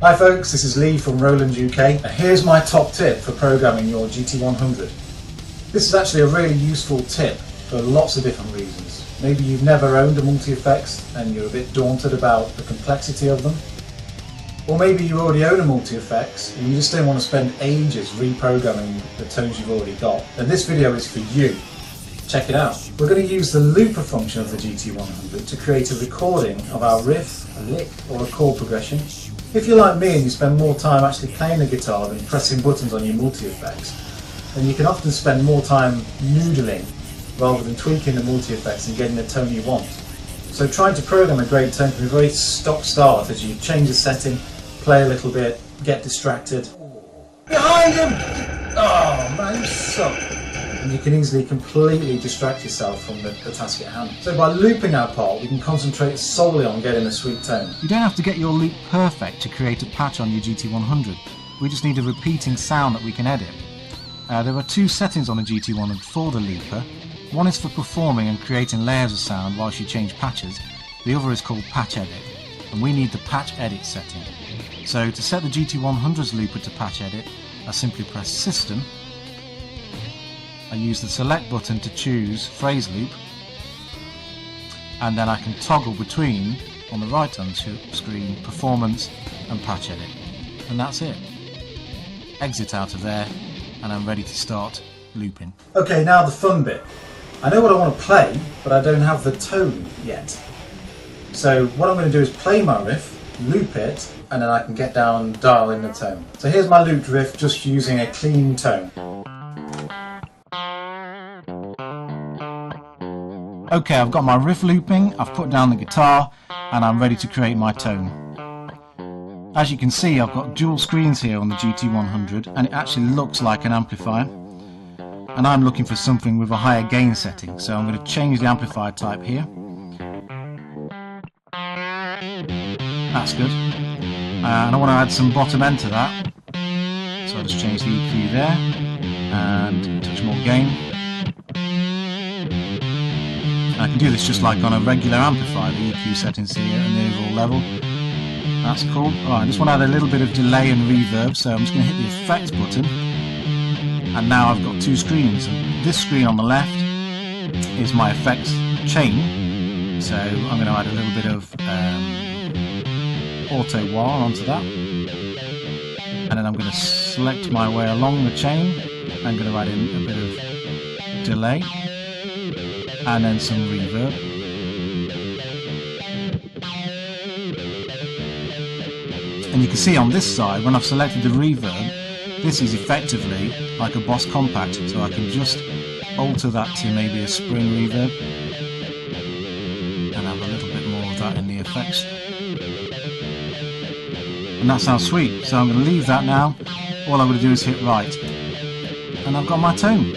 Hi folks, this is Lee from Roland UK, and here's my top tip for programming your GT100. This is actually a really useful tip for lots of different reasons. Maybe you've never owned a multi-effects and you're a bit daunted about the complexity of them. Or maybe you already own a multi-effects and you just don't want to spend ages reprogramming the tones you've already got. Then this video is for you. Check it out. We're going to use the looper function of the GT100 to create a recording of our riff, a lick or a chord progression. If you're like me and you spend more time actually playing the guitar than pressing buttons on your multi-effects, then you can often spend more time noodling rather than tweaking the multi-effects and getting the tone you want. So trying to program a great tone can be a very stop-start as you change the setting, play a little bit, get distracted. Behind him! Oh man, you suck! And you can easily completely distract yourself from the task at hand. So by looping our part, we can concentrate solely on getting a sweet tone. You don't have to get your loop perfect to create a patch on your GT100. We just need a repeating sound that we can edit. There are two settings on the GT100 for the looper. One is for performing and creating layers of sound whilst you change patches. The other is called patch edit, and we need the patch edit setting. So to set the GT100's looper to patch edit, I simply press System. I use the select button to choose phrase loop, and then I can toggle between, on the right hand screen, performance and patch edit, and that's it. Exit out of there and I'm ready to start looping. Okay, now the fun bit. I know what I want to play, but I don't have the tone yet. So what I'm going to do is play my riff, loop it, and then I can get down and dial in the tone. So here's my looped riff just using a clean tone. Okay, I've got my riff looping, I've put down the guitar, and I'm ready to create my tone. As you can see, I've got dual screens here on the GT100, and it actually looks like an amplifier. And I'm looking for something with a higher gain setting, so I'm going to change the amplifier type here. That's good. And I want to add some bottom end to that, so I'll just change the EQ there, and touch more gain. I can do this just like on a regular amplifier, the EQ settings here and the overall level. That's cool. Alright, I just want to add a little bit of delay and reverb, so I'm just going to hit the effects button. And now I've got two screens. And this screen on the left is my effects chain, so I'm going to add a little bit of auto wah onto that. And then I'm going to select my way along the chain. I'm going to add in a bit of delay. And then some reverb. And you can see on this side, when I've selected the reverb, this is effectively like a Boss Compact, so I can just alter that to maybe a spring reverb and have a little bit more of that in the effects. And that sounds sweet, so I'm going to leave that now. All I'm going to do is hit right, and I've got my tone.